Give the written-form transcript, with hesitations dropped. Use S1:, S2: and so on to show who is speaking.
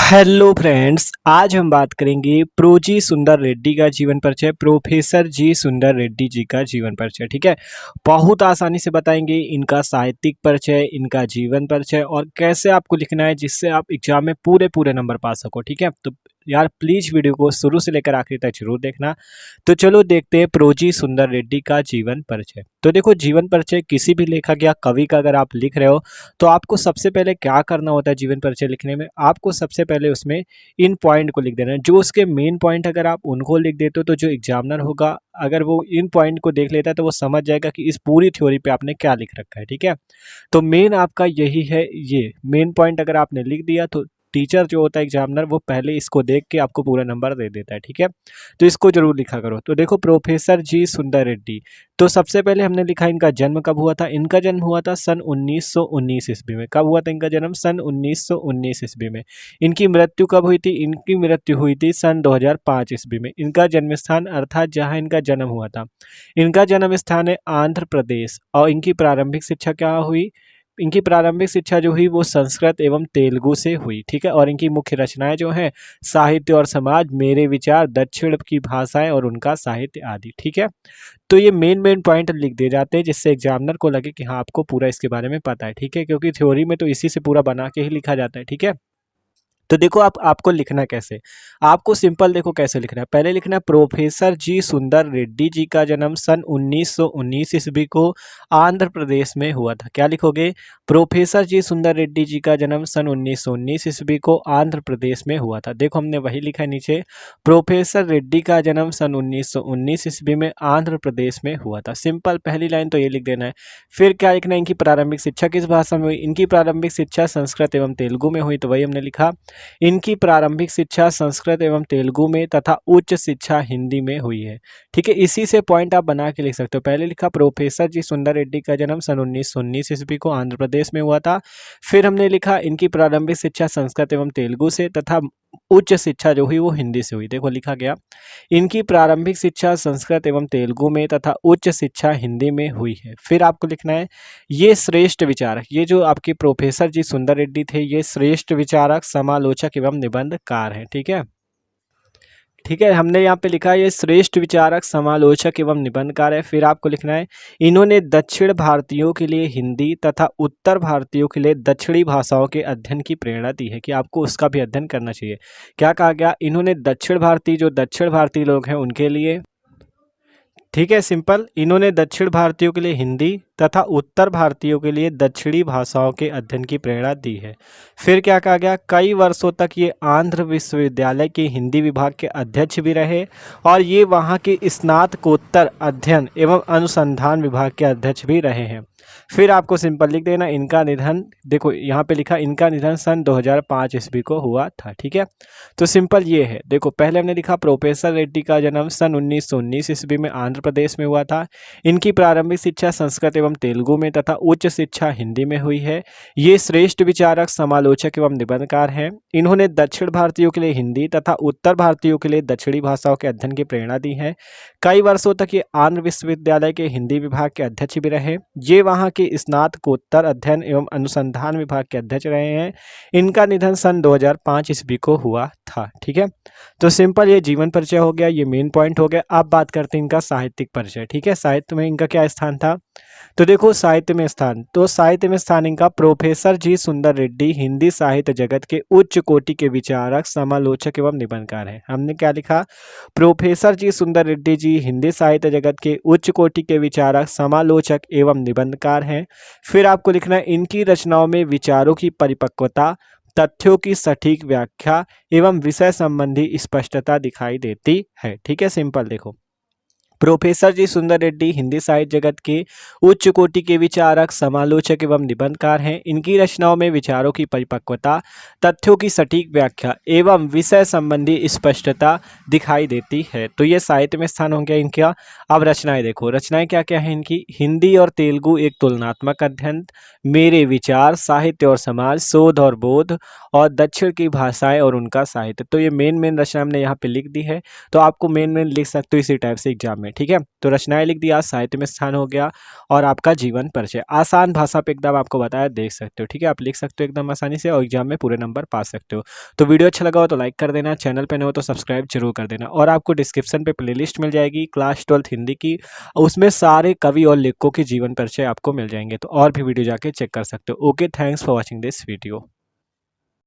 S1: Hello friends, आज हम बात करेंगे प्रोजी सुंदर रेड्डी का जीवन परिचय, प्रोफेसर जी सुंदर रेड्डी जी का जीवन परिचय। ठीक है, बहुत आसानी से बताएंगे इनका साहित्यिक परिचय, इनका जीवन परिचय और कैसे आपको लिखना है जिससे आप एग्जाम में पूरे पूरे नंबर पा सको। ठीक है, तो यार प्लीज वीडियो को शुरू से लेकर आखिर तक जरूर देखना। तो चलो देखते हैं प्रोजी सुंदर रेड्डी का जीवन परिचय। तो देखो, जीवन परिचय किसी भी लेखक या कवि का अगर आप लिख रहे हो तो आपको सबसे पहले क्या करना होता है जीवन परिचय लिखने में, आपको सबसे पहले उसमें इन पॉइंट को लिख देना है। जो उसके मेन पॉइंट अगर आप उनको लिख देते हो तो जो एग्जामिनर होगा अगर वो इन पॉइंट को देख लेता है तो वो समझ जाएगा कि इस पूरी थ्योरी पे आपने क्या लिख रखा है। ठीक है, तो मेन आपका यही है, ये मेन पॉइंट अगर आपने लिख दिया तो टीचर जो होता है एग्जामिनर वो पहले इसको देख के आपको पूरा नंबर दे देता है। ठीक है, तो इसको जरूर लिखा करो। तो देखो, प्रोफेसर जी सुंदर रेड्डी, तो सबसे पहले हमने लिखा इनका जन्म कब हुआ था। इनका जन्म हुआ था सन 1919 ईस्वी में। कब हुआ था इनका जन्म? सन 1919 ईस्वी में। इनकी मृत्यु कब हुई थी? इनकी मृत्यु हुई थी सन 2005 ईस्वी में। इनका जन्म स्थान अर्थात जहां इनका जन्म हुआ था, इनका जन्म स्थान है आंध्र प्रदेश। और इनकी प्रारंभिक शिक्षा क्या हुई? इनकी प्रारंभिक शिक्षा जो हुई वो संस्कृत एवं तेलुगु से हुई। ठीक है, और इनकी मुख्य रचनाएं जो हैं साहित्य और समाज, मेरे विचार, दक्षिण की भाषाएं और उनका साहित्य आदि। ठीक है, तो ये मेन मेन पॉइंट लिख दिए जाते हैं जिससे एग्जामिनर को लगे कि हाँ आपको पूरा इसके बारे में पता है। ठीक है, क्योंकि थ्योरी में तो इसी से पूरा बना के ही लिखा जाता है। ठीक है, तो देखो आपको लिखना कैसे, आपको सिंपल देखो कैसे लिखना है। पहले लिखना है प्रोफेसर जी सुंदर रेड्डी जी का जन्म सन 1919 ईस्वी को आंध्र प्रदेश में हुआ था। क्या लिखोगे? प्रोफेसर जी सुंदर रेड्डी जी का जन्म सन 1919 ईस्वी को आंध्र प्रदेश में हुआ था। देखो हमने वही लिखा है नीचे, प्रोफेसर रेड्डी का जन्म सन 1919 ईस्वी में आंध्र प्रदेश में हुआ था। सिंपल पहली लाइन तो ये लिख देना है। फिर क्या लिखना है? इनकी प्रारंभिक शिक्षा किस भाषा में हुई? इनकी प्रारंभिक शिक्षा संस्कृत एवं तेलुगु में हुई, तो वही हमने लिखा। इनकी प्रारंभिक शिक्षा संस्कृत एवं तेलुगु में तथा उच्च शिक्षा हिंदी में हुई है। ठीक है, इसी से पॉइंट आप बना के लिख सकते हो। पहले लिखा प्रोफेसर जी सुंदर रेड्डी का जन्म सन 1919 ईस्वी को आंध्र प्रदेश में हुआ था। फिर हमने लिखा इनकी प्रारंभिक शिक्षा संस्कृत एवं तेलुगु से तथा उच्च शिक्षा जो हुई वो हिंदी से हुई। देखो लिखा गया, इनकी प्रारंभिक शिक्षा संस्कृत एवं तेलुगु में तथा उच्च शिक्षा हिंदी में हुई है। फिर आपको लिखना है ये श्रेष्ठ विचारक, ये जो आपके प्रोफेसर जी सुंदर रेड्डी थे ये श्रेष्ठ विचारक, समालोचक एवं निबंधकार हैं। ठीक है, ठीक है, हमने यहाँ पे लिखा है ये श्रेष्ठ विचारक, समालोचक एवं निबंधकार है। फिर आपको लिखना है इन्होंने दक्षिण भारतीयों के लिए हिंदी तथा उत्तर भारतीयों के लिए दक्षिणी भाषाओं के अध्ययन की प्रेरणा दी है, कि आपको उसका भी अध्ययन करना चाहिए। क्या कहा गया? इन्होंने दक्षिण भारतीय, जो दक्षिण भारतीय लोग हैं उनके लिए, ठीक है सिंपल, इन्होंने दक्षिण भारतीयों के लिए हिंदी तथा उत्तर भारतीयों के लिए दक्षिणी भाषाओं के अध्ययन की प्रेरणा दी है। फिर क्या कहा गया? कई वर्षों तक ये आंध्र विश्वविद्यालय के हिंदी विभाग के अध्यक्ष भी रहे और ये वहाँ के स्नातकोत्तर अध्ययन एवं अनुसंधान विभाग के अध्यक्ष भी रहे हैं। फिर आपको सिंपल लिख देना इनका निधन, देखो यहाँ पे लिखा इनका निधन सन 2005 ईस्वी को हुआ था। ठीक है, तो सिंपल ये है। देखो पहले हमने लिखा प्रोफेसर रेड्डी का जन्म सन 1919 ईस्वी में आंध्र प्रदेश में हुआ था। इनकी प्रारंभिक शिक्षा संस्कृत एवं तेलुगु में तथा उच्च शिक्षा हिंदी में हुई है। ये श्रेष्ठ विचारक, समालोचक एवं निबंधकार हैं। इन्होंने दक्षिण भारतीयों के लिए हिंदी तथा उत्तर भारतीयों के लिए दक्षिणी भाषाओं के अध्ययन की प्रेरणा दी है। कई वर्षों तक ये आंध्र विश्वविद्यालय के हिंदी विभाग के अध्यक्ष भी रहे। ये वहाँ के स्नातकोत्तर अध्ययन एवं अनुसंधान विभाग के अध्यक्ष रहे हैं। इनका निधन सन 2005 ईस्वी को हुआ था। ठीक है, तो सिंपल ये जीवन परिचय हो गया, ये मेन पॉइंट हो गया। अब बात करते हैं इनका साहित्यिक परिचय। ठीक है, साहित्य में इनका क्या स्थान था? तो देखो साहित्य में स्थान, तो साहित्य में स्थान इनका प्रोफेसर जी सुंदर रेड्डी हिंदी साहित्य जगत के उच्च कोटि के विचारक, समालोचक एवं निबंधकार हैं। हमने क्या लिखा? प्रोफेसर जी सुंदर रेड्डी जी हिंदी साहित्य जगत के उच्च कोटि के विचारक, समालोचक एवं निबंधकार हैं। फिर आपको लिखना है इनकी रचनाओं में विचारों की परिपक्वता, तथ्यों की सटीक व्याख्या एवं विषय संबंधी स्पष्टता दिखाई देती है। ठीक है, सिंपल देखो, प्रोफेसर जी सुंदर रेड्डी हिंदी साहित्य जगत के उच्च कोटि के विचारक, समालोचक एवं निबंधकार हैं। इनकी रचनाओं में विचारों की परिपक्वता, तथ्यों की सटीक व्याख्या एवं विषय संबंधी स्पष्टता दिखाई देती है। तो ये साहित्य में स्थान हो गया इनका। अब रचनाएं देखो, रचनाएं क्या क्या है इनकी? हिंदी और तेलुगु एक तुलनात्मक अध्ययन, मेरे विचार, साहित्य और समाज, शोध और बोध और दक्षिण की भाषाएं और उनका साहित्य। तो ये मेन मेन रचना हमने यहाँ पे लिख दी है, तो आपको मेन मेन लिख सकते हो इसी टाइप से एग्जाम में में, ठीक है। तो रचनाएं लिख दिया, साहित्य में स्थान हो गया और आपका जीवन परिचय आसान भाषा पे एकदम आपको बताया, देख सकते हो, ठीक है। आप लिख सकते हो एकदम आसानी से और एग्जाम में पूरे नंबर पा सकते हो। तो वीडियो अच्छा लगा हो तो लाइक कर देना, चैनल पे नए हो तो सब्सक्राइब जरूर कर देना और आपको डिस्क्रिप्शन पे प्लेलिस्ट मिल जाएगी क्लास 12 हिंदी की, उसमें सारे कवि और लेखकों के जीवन परिचय आपको मिल जाएंगे। तो और भी वीडियो जाके चेक कर सकते हो। Okay, thanks for watching this video.